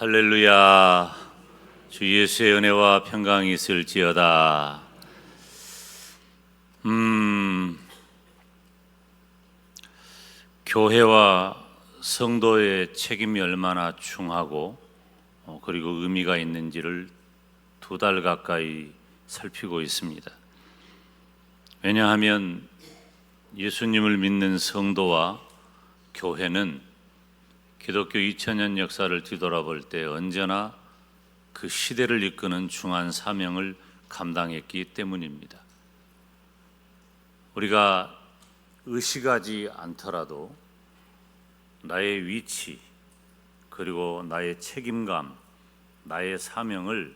할렐루야. 주 예수의 은혜와 평강이 있을지어다. 교회와 성도의 책임이 얼마나 중하고 그리고 의미가 있는지를 2달 가까이 살피고 있습니다. 왜냐하면 예수님을 믿는 성도와 교회는 기독교 2000년 역사를 뒤돌아볼 때 언제나 그 시대를 이끄는 중한 사명을 감당했기 때문입니다. 우리가 의식하지 않더라도 나의 위치 그리고 나의 책임감, 나의 사명을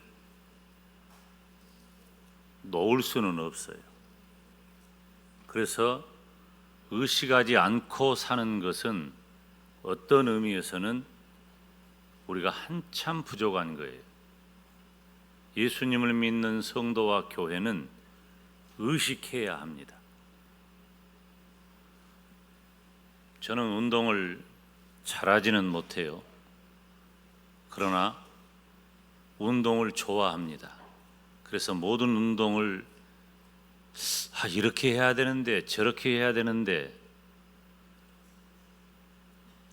놓을 수는 없어요. 그래서 의식하지 않고 사는 것은 어떤 의미에서는 우리가 한참 부족한 거예요. 예수님을 믿는 성도와 교회는 의식해야 합니다. 저는 운동을 잘하지는 못해요. 그러나 운동을 좋아합니다. 그래서 모든 운동을 이렇게 해야 되는데 저렇게 해야 되는데,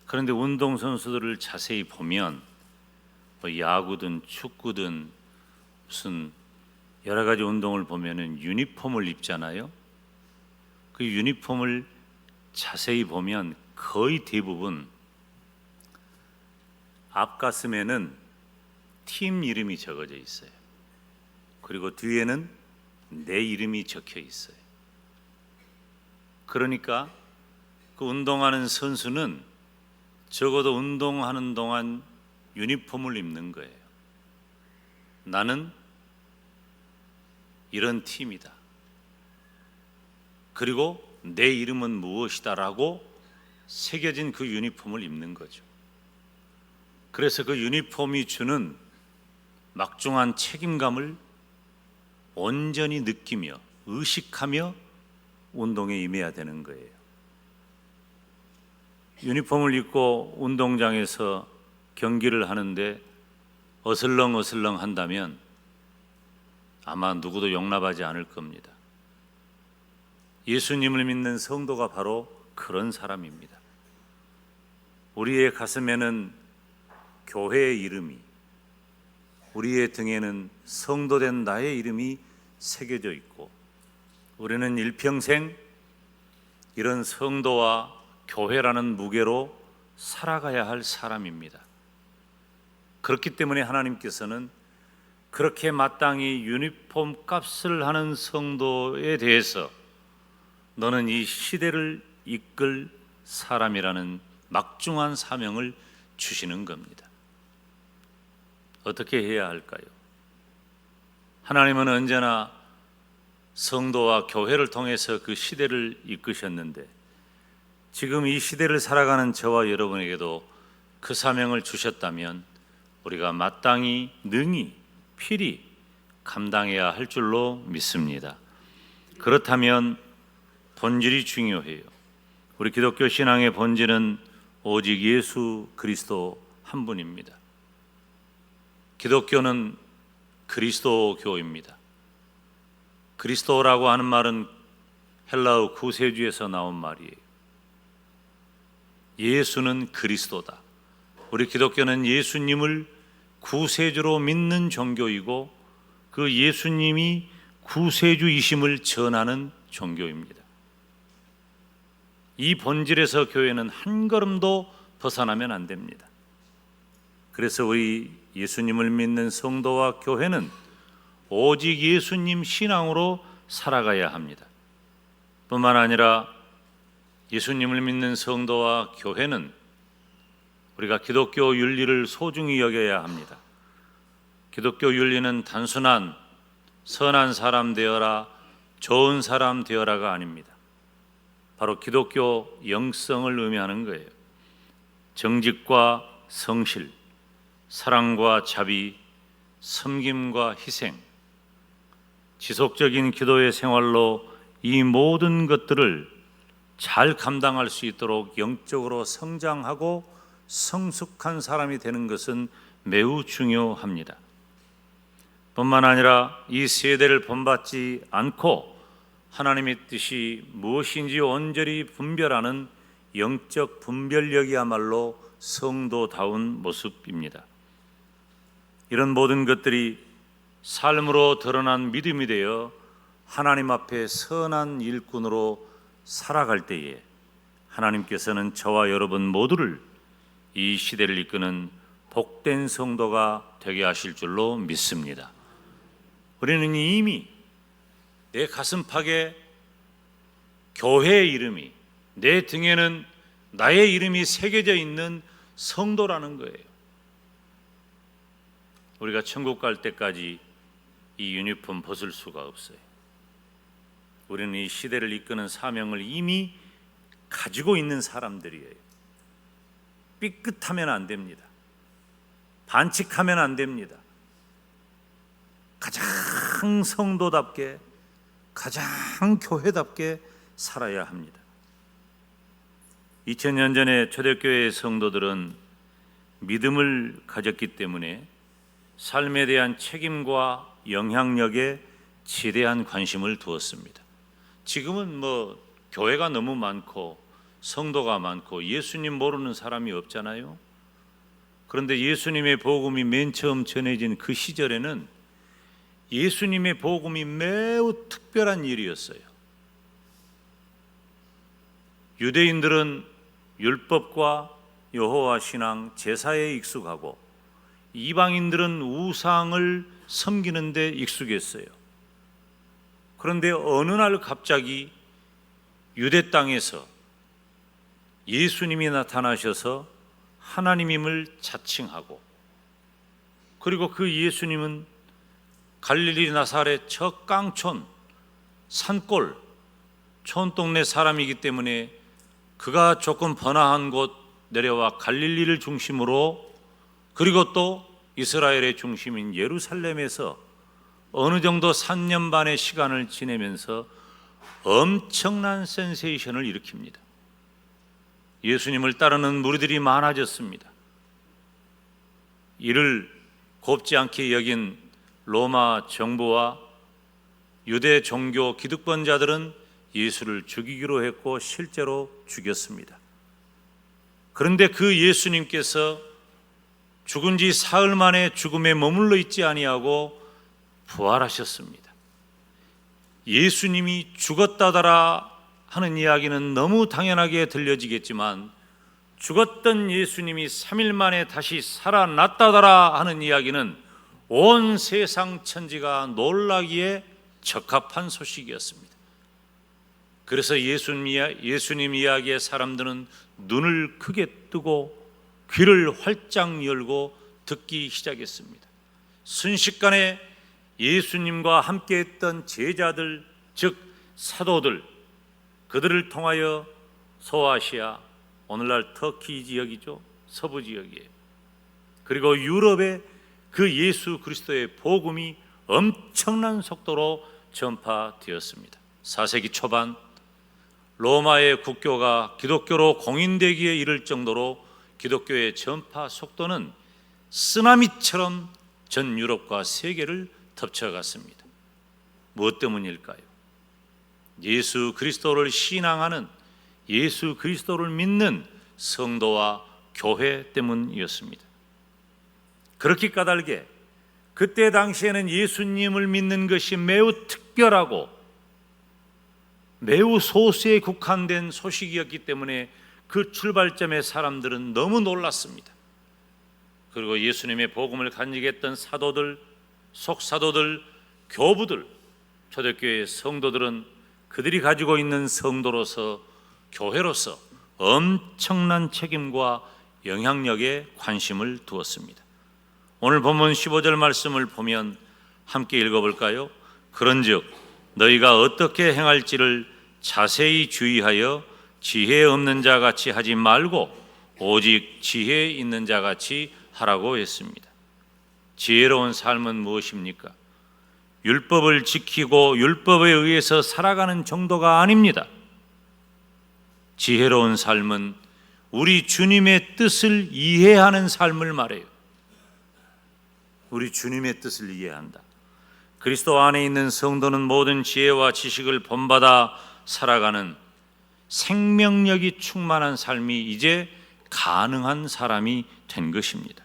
그런데 운동선수들을 자세히 보면 야구든 축구든 무슨 여러 가지 운동을 보면은 유니폼을 입잖아요. 그 유니폼을 자세히 보면 거의 대부분 앞가슴에는 팀 이름이 적어져 있어요. 그리고 뒤에는 내 이름이 적혀 있어요. 그러니까 그 운동하는 선수는 적어도 운동하는 동안 유니폼을 입는 거예요. 나는 이런 팀이다. 그리고 내 이름은 무엇이다라고 새겨진 그 유니폼을 입는 거죠. 그래서 그 유니폼이 주는 막중한 책임감을 온전히 느끼며 의식하며 운동에 임해야 되는 거예요. 유니폼을 입고 운동장에서 경기를 하는데 어슬렁어슬렁 한다면 아마 누구도 용납하지 않을 겁니다. 예수님을 믿는 성도가 바로 그런 사람입니다. 우리의 가슴에는 교회의 이름이, 우리의 등에는 성도된 나의 이름이 새겨져 있고, 우리는 일평생 이런 성도와 교회라는 무게로 살아가야 할 사람입니다. 그렇기 때문에 하나님께서는 그렇게 마땅히 유니폼 값을 하는 성도에 대해서 너는 이 시대를 이끌 사람이라는 막중한 사명을 주시는 겁니다. 어떻게 해야 할까요? 하나님은 언제나 성도와 교회를 통해서 그 시대를 이끄셨는데, 지금 이 시대를 살아가는 저와 여러분에게도 그 사명을 주셨다면 우리가 마땅히 능히 필히 감당해야 할 줄로 믿습니다. 그렇다면 본질이 중요해요. 우리 기독교 신앙의 본질은 오직 예수 그리스도 한 분입니다. 기독교는 그리스도교입니다. 그리스도라고 하는 말은 헬라어 구세주에서 나온 말이에요. 예수는 그리스도다. 우리 기독교는 예수님을 구세주로 믿는 종교이고 그 예수님이 구세주이심을 전하는 종교입니다. 이 본질에서 교회는 한 걸음도 벗어나면 안 됩니다. 그래서 우리 예수님을 믿는 성도와 교회는 오직 예수님 신앙으로 살아가야 합니다. 뿐만 아니라 예수님을 믿는 성도와 교회는 우리가 기독교 윤리를 소중히 여겨야 합니다. 기독교 윤리는 단순한 선한 사람 되어라, 좋은 사람 되어라가 아닙니다. 바로 기독교 영성을 의미하는 거예요. 정직과 성실, 사랑과 자비, 섬김과 희생, 지속적인 기도의 생활로 이 모든 것들을 잘 감당할 수 있도록 영적으로 성장하고 성숙한 사람이 되는 것은 매우 중요합니다. 뿐만 아니라 이 세대를 본받지 않고 하나님의 뜻이 무엇인지 온전히 분별하는 영적 분별력이야말로 성도다운 모습입니다. 이런 모든 것들이 삶으로 드러난 믿음이 되어 하나님 앞에 선한 일꾼으로 살아갈 때에 하나님께서는 저와 여러분 모두를 이 시대를 이끄는 복된 성도가 되게 하실 줄로 믿습니다. 우리는 이미 내 가슴팍에 교회의 이름이, 내 등에는 나의 이름이 새겨져 있는 성도라는 거예요. 우리가 천국 갈 때까지 이 유니폼 벗을 수가 없어요. 우리는 이 시대를 이끄는 사명을 이미 가지고 있는 사람들이에요. 삐끗하면 안 됩니다. 반칙하면 안 됩니다. 가장 성도답게, 가장 교회답게 살아야 합니다. 2000년 전에 초대교회의 성도들은 믿음을 가졌기 때문에 삶에 대한 책임과 영향력에 지대한 관심을 두었습니다. 지금은 교회가 너무 많고 성도가 많고 예수님 모르는 사람이 없잖아요. 그런데 예수님의 복음이 맨 처음 전해진 그 시절에는 예수님의 복음이 매우 특별한 일이었어요. 유대인들은 율법과 여호와 신앙, 제사에 익숙하고 이방인들은 우상을 섬기는 데 익숙했어요. 그런데 어느 날 갑자기 유대 땅에서 예수님이 나타나셔서 하나님임을 자칭하고, 그리고 그 예수님은 갈릴리 나사렛 저 깡촌 산골 촌동네 사람이기 때문에 그가 조금 번화한 곳 내려와 갈릴리를 중심으로, 그리고 또 이스라엘의 중심인 예루살렘에서 어느 정도 3년 반의 시간을 지내면서 엄청난 센세이션을 일으킵니다. 예수님을 따르는 무리들이 많아졌습니다. 이를 곱지 않게 여긴 로마 정부와 유대 종교 기득권자들은 예수를 죽이기로 했고 실제로 죽였습니다. 그런데 그 예수님께서 죽은 지 사흘 만에 죽음에 머물러 있지 아니하고 부활하셨습니다. 예수님이 죽었다더라 하는 이야기는 너무 당연하게 들려지겠지만, 죽었던 예수님이 3일 만에 다시 살아났다더라 하는 이야기는 온 세상 천지가 놀라기에 적합한 소식이었습니다. 그래서 예수님 이야기의 사람들은 눈을 크게 뜨고 귀를 활짝 열고 듣기 시작했습니다. 순식간에 예수님과 함께했던 제자들, 즉 사도들, 그들을 통하여 소아시아, 오늘날 터키 지역이죠, 서부 지역이에요. 그리고 유럽에 그 예수 그리스도의 복음이 엄청난 속도로 전파되었습니다. 4세기 초반 로마의 국교가 기독교로 공인되기에 이를 정도로 기독교의 전파 속도는 쓰나미처럼 전 유럽과 세계를 덮쳐갔습니다. 무엇 때문일까요? 예수 그리스도를 신앙하는, 예수 그리스도를 믿는 성도와 교회 때문이었습니다. 그렇게 까닭에 그때 당시에는 예수님을 믿는 것이 매우 특별하고 매우 소수에 국한된 소식이었기 때문에 그 출발점의 사람들은 너무 놀랐습니다. 그리고 예수님의 복음을 간직했던 사도들, 속사도들, 교부들, 초대교회의 성도들은 그들이 가지고 있는 성도로서, 교회로서 엄청난 책임과 영향력에 관심을 두었습니다. 오늘 본문 15절 말씀을 보면 함께 읽어볼까요? 그런즉 너희가 어떻게 행할지를 자세히 주의하여 지혜 없는 자 같이 하지 말고 오직 지혜 있는 자 같이 하라고 했습니다. 지혜로운 삶은 무엇입니까? 율법을 지키고 율법에 의해서 살아가는 정도가 아닙니다. 지혜로운 삶은 우리 주님의 뜻을 이해하는 삶을 말해요. 우리 주님의 뜻을 이해한다. 그리스도 안에 있는 성도는 모든 지혜와 지식을 본받아 살아가는 생명력이 충만한 삶이 이제 가능한 사람이 된 것입니다.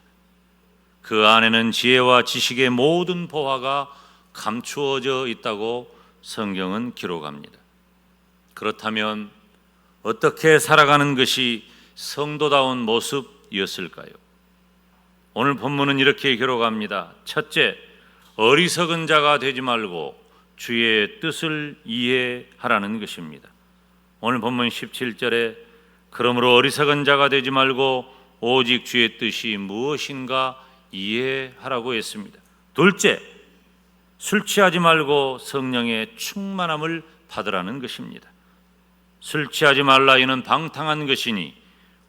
그 안에는 지혜와 지식의 모든 보화가 감추어져 있다고 성경은 기록합니다. 그렇다면 어떻게 살아가는 것이 성도다운 모습이었을까요? 오늘 본문은 이렇게 기록합니다. 첫째, 어리석은 자가 되지 말고 주의 뜻을 이해하라는 것입니다. 오늘 본문 17절에 그러므로 어리석은 자가 되지 말고 오직 주의 뜻이 무엇인가 이해하라고 했습니다. 둘째, 술 취하지 말고 성령의 충만함을 받으라는 것입니다. 술 취하지 말라 이는 방탕한 것이니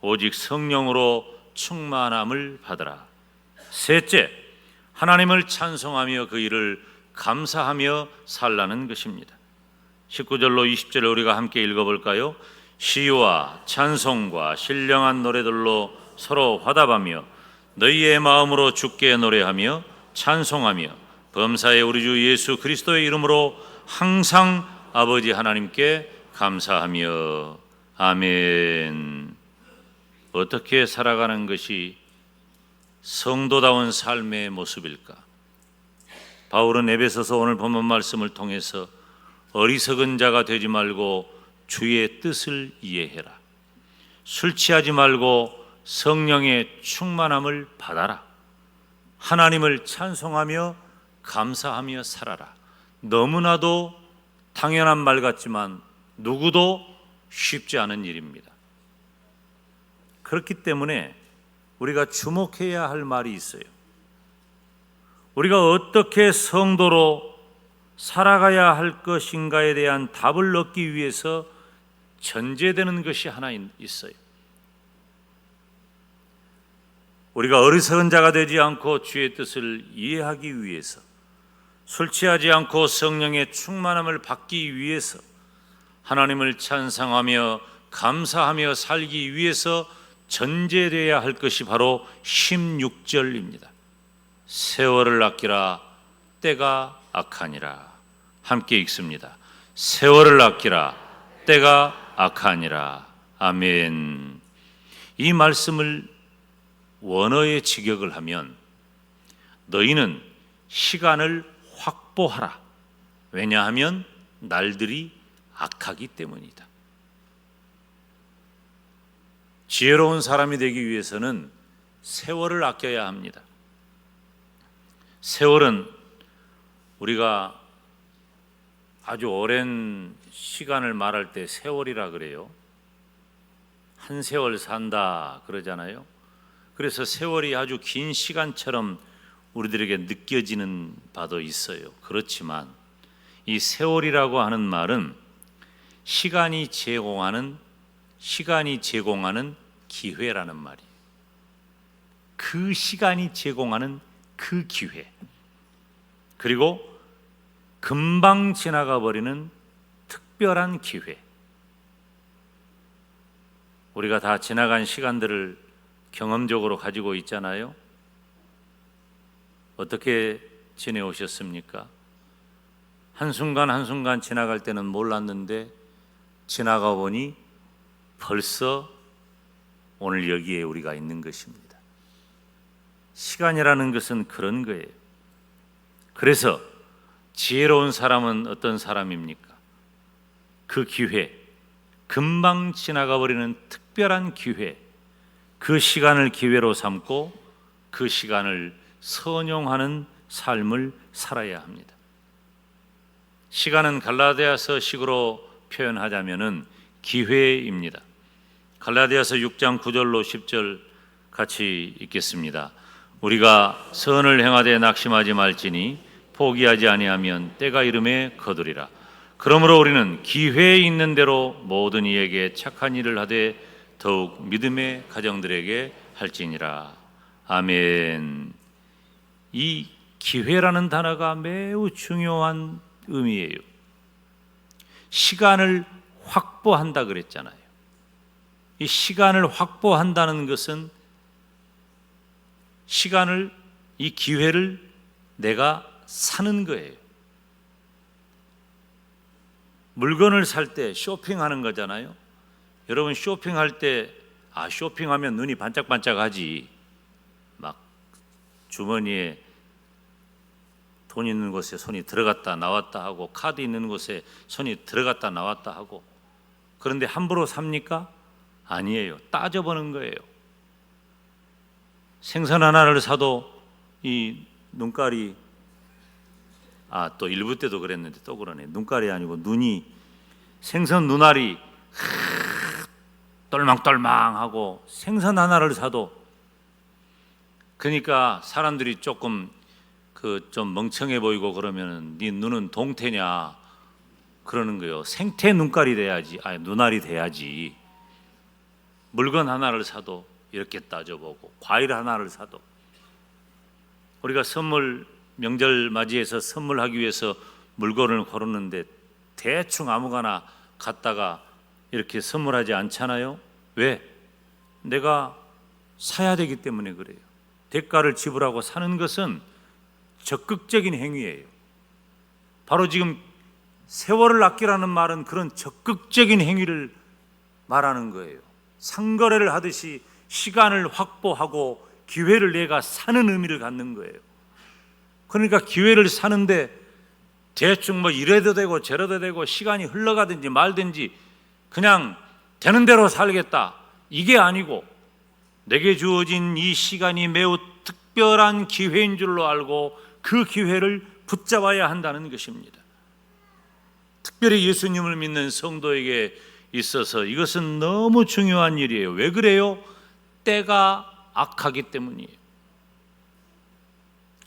오직 성령으로 충만함을 받으라. 셋째, 하나님을 찬송하며 그 일을 감사하며 살라는 것입니다. 19절로 20절을 우리가 함께 읽어볼까요? 시와 찬송과 신령한 노래들로 서로 화답하며 너희의 마음으로 주께 노래하며 찬송하며 범사의 우리 주 예수 그리스도의 이름으로 항상 아버지 하나님께 감사하며 아멘. 어떻게 살아가는 것이 성도다운 삶의 모습일까? 바울은 에베소서 오늘 본문 말씀을 통해서 어리석은 자가 되지 말고 주의 뜻을 이해해라. 술 취하지 말고 성령의 충만함을 받아라. 하나님을 찬송하며 감사하며 살아라. 너무나도 당연한 말 같지만 누구도 쉽지 않은 일입니다. 그렇기 때문에 우리가 주목해야 할 말이 있어요. 우리가 어떻게 성도로 살아가야 할 것인가에 대한 답을 얻기 위해서 전제되는 것이 하나 있어요. 우리가 어리석은 자가 되지 않고 주의 뜻을 이해하기 위해서, 술 취하지 않고 성령의 충만함을 받기 위해서, 하나님을 찬송하며 감사하며 살기 위해서 전제되어야 할 것이 바로 16절입니다. 세월을 아끼라 때가 악하니라. 함께 읽습니다. 세월을 아끼라 때가 악하니라. 아멘. 이 말씀을 원어에 직역을 하면 너희는 시간을 확보하라. 왜냐하면 날들이 악하기 때문이다. 지혜로운 사람이 되기 위해서는 세월을 아껴야 합니다. 세월은 우리가 아주 오랜 시간을 말할 때 세월이라 그래요. 한 세월 산다 그러잖아요. 그래서 세월이 아주 긴 시간처럼 우리들에게 느껴지는 바도 있어요. 그렇지만 이 세월이라고 하는 말은 시간이 제공하는 기회라는 말이에요. 그 시간이 제공하는 그 기회, 그리고 금방 지나가 버리는 특별한 기회. 우리가 다 지나간 시간들을 경험적으로 가지고 있잖아요. 어떻게 지내오셨습니까? 한순간 한순간 지나갈 때는 몰랐는데 지나가 보니 벌써 오늘 여기에 우리가 있는 것입니다. 시간이라는 것은 그런 거예요. 그래서 지혜로운 사람은 어떤 사람입니까? 그 기회, 금방 지나가 버리는 특별한 기회, 그 시간을 기회로 삼고 그 시간을 선용하는 삶을 살아야 합니다. 시간은 갈라디아서식으로 표현하자면은 기회입니다. 갈라디아서 6장 9절로 10절 같이 읽겠습니다. 우리가 선을 행하되 낙심하지 말지니 포기하지 아니하면 때가 이름에 거두리라. 그러므로 우리는 기회에 있는 대로 모든 이에게 착한 일을 하되 더욱 믿음의 가정들에게 할지니라. 아멘. 이 기회라는 단어가 매우 중요한 의미예요. 시간을 확보한다 그랬잖아요. 이 시간을 확보한다는 것은 시간을, 이 기회를 내가 사는 거예요. 물건을 살 때 쇼핑하는 거잖아요. 여러분 쇼핑할 때 쇼핑하면 눈이 반짝반짝하지. 막 주머니에 돈 있는 곳에 손이 들어갔다 나왔다 하고 카드 있는 곳에 손이 들어갔다 나왔다 하고. 그런데 함부로 삽니까? 아니에요. 따져보는 거예요. 생선 하나를 사도 이 눈깔이 또 일부 때도 그랬는데 또 그러네. 눈깔이 아니고 눈이, 생선 눈알이 똘망똘망하고 생선 하나를 사도, 그러니까 사람들이 조금 좀 멍청해 보이고 그러면은 네 눈은 동태냐 그러는 거예요. 생태 눈깔이 돼야지, 눈알이 돼야지. 물건 하나를 사도 이렇게 따져보고, 과일 하나를 사도. 우리가 명절 맞이해서 선물하기 위해서 물건을 고르는데 대충 아무거나 갖다가 이렇게 선물하지 않잖아요. 왜? 내가 사야 되기 때문에 그래요. 대가를 지불하고 사는 것은 적극적인 행위예요. 바로 지금 세월을 아끼라는 말은 그런 적극적인 행위를 말하는 거예요. 상거래를 하듯이 시간을 확보하고 기회를 내가 사는 의미를 갖는 거예요. 그러니까 기회를 사는데 대충 이래도 되고 저래도 되고 시간이 흘러가든지 말든지 그냥 되는 대로 살겠다, 이게 아니고 내게 주어진 이 시간이 매우 특별한 기회인 줄로 알고 그 기회를 붙잡아야 한다는 것입니다. 특별히 예수님을 믿는 성도에게 있어서 이것은 너무 중요한 일이에요. 왜 그래요? 때가 악하기 때문이에요.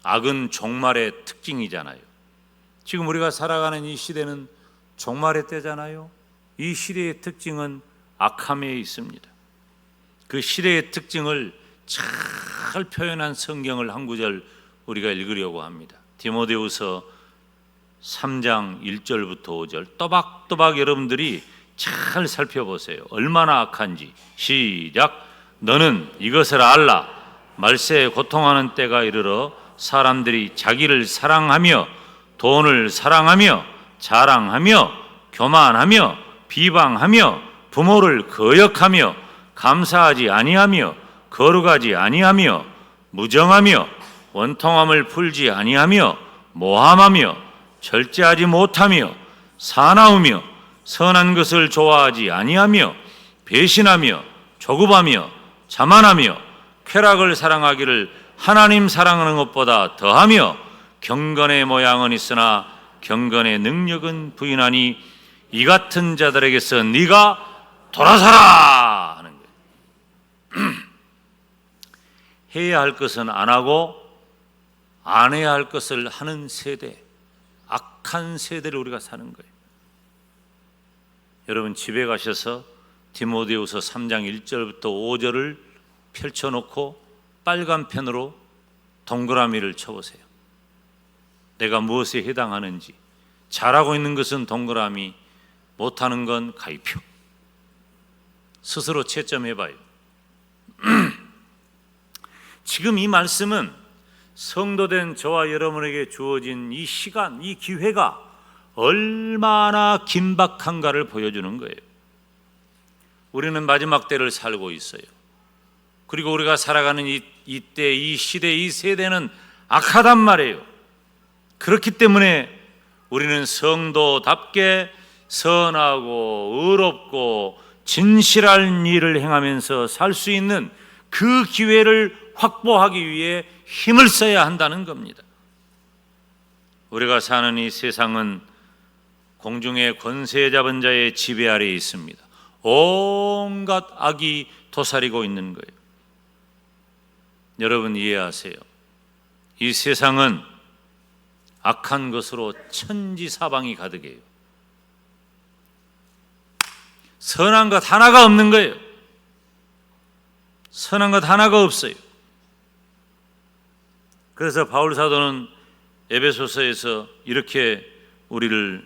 악은 종말의 특징이잖아요. 지금 우리가 살아가는 이 시대는 종말의 때잖아요. 이 시대의 특징은 악함에 있습니다. 그 시대의 특징을 잘 표현한 성경을 한 구절 우리가 읽으려고 합니다. 디모데후서 3장 1절부터 5절 또박또박 여러분들이 잘 살펴보세요. 얼마나 악한지. 시작. 너는 이것을 알라. 말세에 고통하는 때가 이르러 사람들이 자기를 사랑하며 돈을 사랑하며 자랑하며 교만하며 비방하며 부모를 거역하며 감사하지 아니하며 거룩하지 아니하며 무정하며 원통함을 풀지 아니하며 모함하며 절제하지 못하며 사나우며 선한 것을 좋아하지 아니하며 배신하며 조급하며 자만하며 쾌락을 사랑하기를 하나님 사랑하는 것보다 더하며 경건의 모양은 있으나 경건의 능력은 부인하니 이 같은 자들에게서 네가 돌아서라 하는 거예요. 해야 할 것은 안 하고 안 해야 할 것을 하는 세대, 악한 세대를 우리가 사는 거예요. 여러분 집에 가셔서 디모데후서 3장 1절부터 5절을 펼쳐놓고 빨간 펜으로 동그라미를 쳐보세요. 내가 무엇에 해당하는지. 잘하고 있는 것은 동그라미, 못하는 건 가위표. 스스로 채점해봐요. 지금 이 말씀은 성도된 저와 여러분에게 주어진 이 시간, 이 기회가 얼마나 긴박한가를 보여주는 거예요. 우리는 마지막 때를 살고 있어요. 그리고 우리가 살아가는 이때, 이 시대, 이 세대는 악하단 말이에요. 그렇기 때문에 우리는 성도답게 선하고 의롭고 진실한 일을 행하면서 살 수 있는 그 기회를 확보하기 위해 힘을 써야 한다는 겁니다. 우리가 사는 이 세상은 공중의 권세 잡은 자의 지배 아래에 있습니다. 온갖 악이 도사리고 있는 거예요. 여러분 이해하세요. 이 세상은 악한 것으로 천지사방이 가득해요. 선한 것 하나가 없는 거예요. 선한 것 하나가 없어요. 그래서 바울 사도는 에베소서에서 이렇게 우리를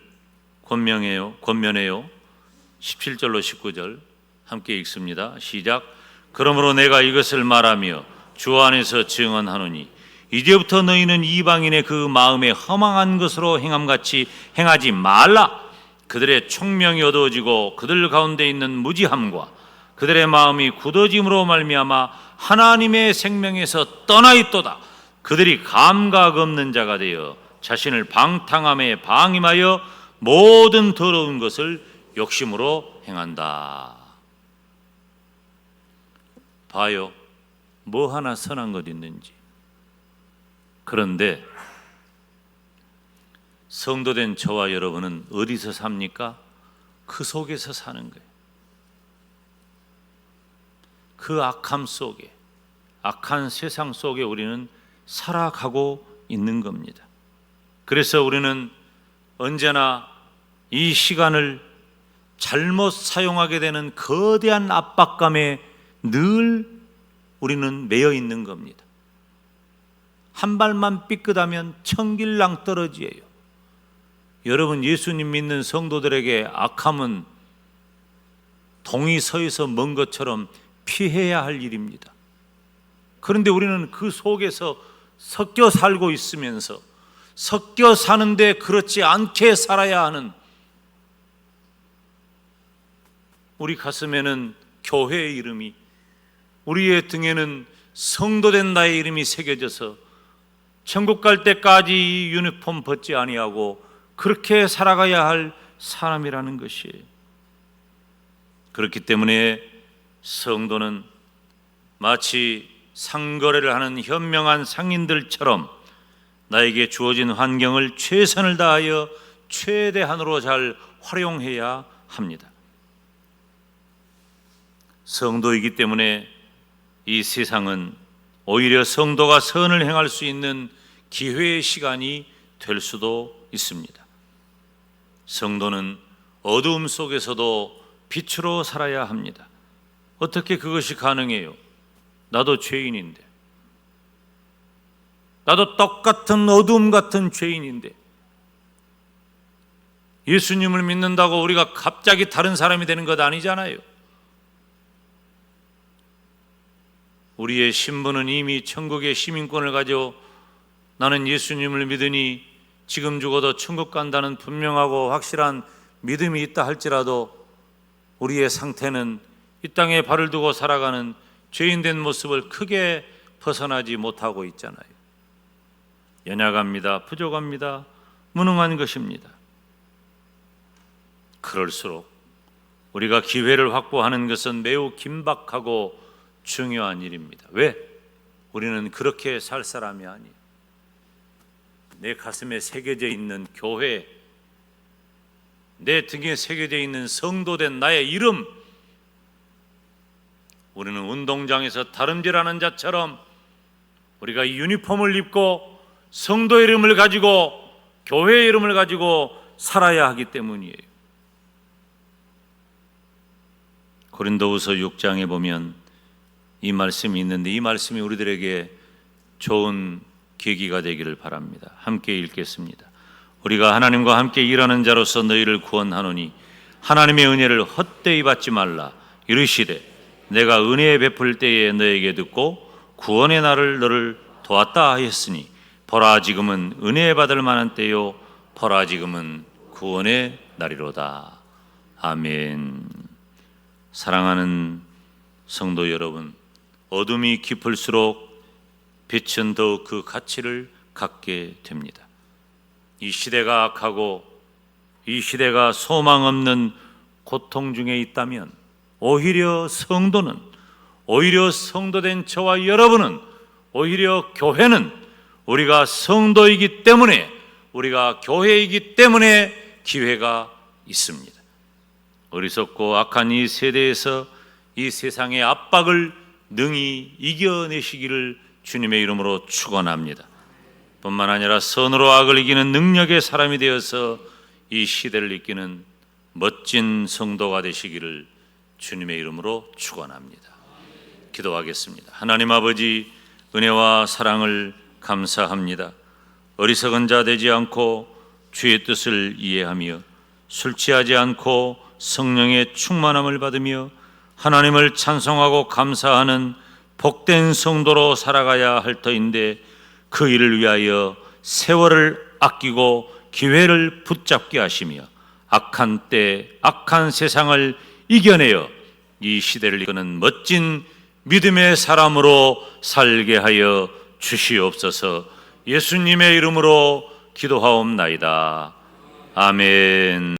권면해요. 17절로 19절 함께 읽습니다. 시작. 그러므로 내가 이것을 말하며 주 안에서 증언하노니 이제부터 너희는 이방인의 그 마음에 허망한 것으로 행함같이 행하지 말라. 그들의 총명이 어두워지고 그들 가운데 있는 무지함과 그들의 마음이 굳어짐으로 말미암아 하나님의 생명에서 떠나 있도다. 그들이 감각 없는 자가 되어 자신을 방탕함에 방임하여 모든 더러운 것을 욕심으로 행한다. 봐요. 뭐 하나 선한 것 있는지. 그런데 성도된 저와 여러분은 어디서 삽니까? 그 속에서 사는 거예요. 그 악함 속에, 악한 세상 속에 우리는 살아가고 있는 겁니다. 그래서 우리는 언제나 이 시간을 잘못 사용하게 되는 거대한 압박감에 늘 우리는 매여 있는 겁니다. 한 발만 삐끗하면 천길랑 떨어지예요. 여러분, 예수님 믿는 성도들에게 악함은 동이 서에서 먼 것처럼 피해야 할 일입니다. 그런데 우리는 그 속에서 섞여 살고 있으면서 섞여 사는데 그렇지 않게 살아야 하는, 우리 가슴에는 교회의 이름이, 우리의 등에는 성도된 나의 이름이 새겨져서 천국 갈 때까지 이 유니폼 벗지 아니하고 그렇게 살아가야 할 사람이라는 것이에요. 그렇기 때문에 성도는 마치 상거래를 하는 현명한 상인들처럼 나에게 주어진 환경을 최선을 다하여 최대한으로 잘 활용해야 합니다. 성도이기 때문에 이 세상은 오히려 성도가 선을 행할 수 있는 기회의 시간이 될 수도 있습니다. 성도는 어두움 속에서도 빛으로 살아야 합니다. 어떻게 그것이 가능해요? 나도 죄인인데, 나도 똑같은 어두움 같은 죄인인데, 예수님을 믿는다고 우리가 갑자기 다른 사람이 되는 것 아니잖아요. 우리의 신분은 이미 천국의 시민권을 가지고 나는 예수님을 믿으니 지금 죽어도 천국 간다는 분명하고 확실한 믿음이 있다 할지라도 우리의 상태는 이 땅에 발을 두고 살아가는 죄인된 모습을 크게 벗어나지 못하고 있잖아요. 연약합니다. 부족합니다. 무능한 것입니다. 그럴수록 우리가 기회를 확보하는 것은 매우 긴박하고 중요한 일입니다. 왜? 우리는 그렇게 살 사람이 아니에요. 내 가슴에 새겨져 있는 교회, 내 등에 새겨져 있는 성도된 나의 이름, 우리는 운동장에서 다름질하는 자처럼 우리가 이 유니폼을 입고 성도의 이름을 가지고 교회의 이름을 가지고 살아야 하기 때문이에요. 고린도후서 6장에 보면 이 말씀이 있는데 이 말씀이 우리들에게 좋은 계기가 되기를 바랍니다. 함께 읽겠습니다. 우리가 하나님과 함께 일하는 자로서 너희를 구원하노니 하나님의 은혜를 헛되이 받지 말라. 이르시되 내가 은혜 베풀 때에 너에게 듣고 구원의 날을 너를 도왔다 하였으니 보라 지금은 은혜 받을 만한 때요 보라 지금은 구원의 날이로다. 아멘. 사랑하는 성도 여러분, 어둠이 깊을수록 빛은 더욱 그 가치를 갖게 됩니다. 이 시대가 악하고 이 시대가 소망 없는 고통 중에 있다면 오히려 성도는, 오히려 성도된 저와 여러분은, 오히려 교회는 우리가 성도이기 때문에, 우리가 교회이기 때문에 기회가 있습니다. 어리석고 악한 이 세대에서 이 세상의 압박을 능히 이겨내시기를 주님의 이름으로 축원합니다. 뿐만 아니라 선으로 악을 이기는 능력의 사람이 되어서 이 시대를 이기는 멋진 성도가 되시기를 주님의 이름으로 축원합니다. 기도하겠습니다. 하나님 아버지, 은혜와 사랑을 감사합니다. 어리석은 자 되지 않고 주의 뜻을 이해하며 술 취하지 않고 성령의 충만함을 받으며 하나님을 찬송하고 감사하는 복된 성도로 살아가야 할 터인데 그 일을 위하여 세월을 아끼고 기회를 붙잡게 하시며 악한 때 악한 세상을 이겨내어 이 시대를 이끄는 멋진 믿음의 사람으로 살게 하여 주시옵소서. 예수님의 이름으로 기도하옵나이다. 아멘.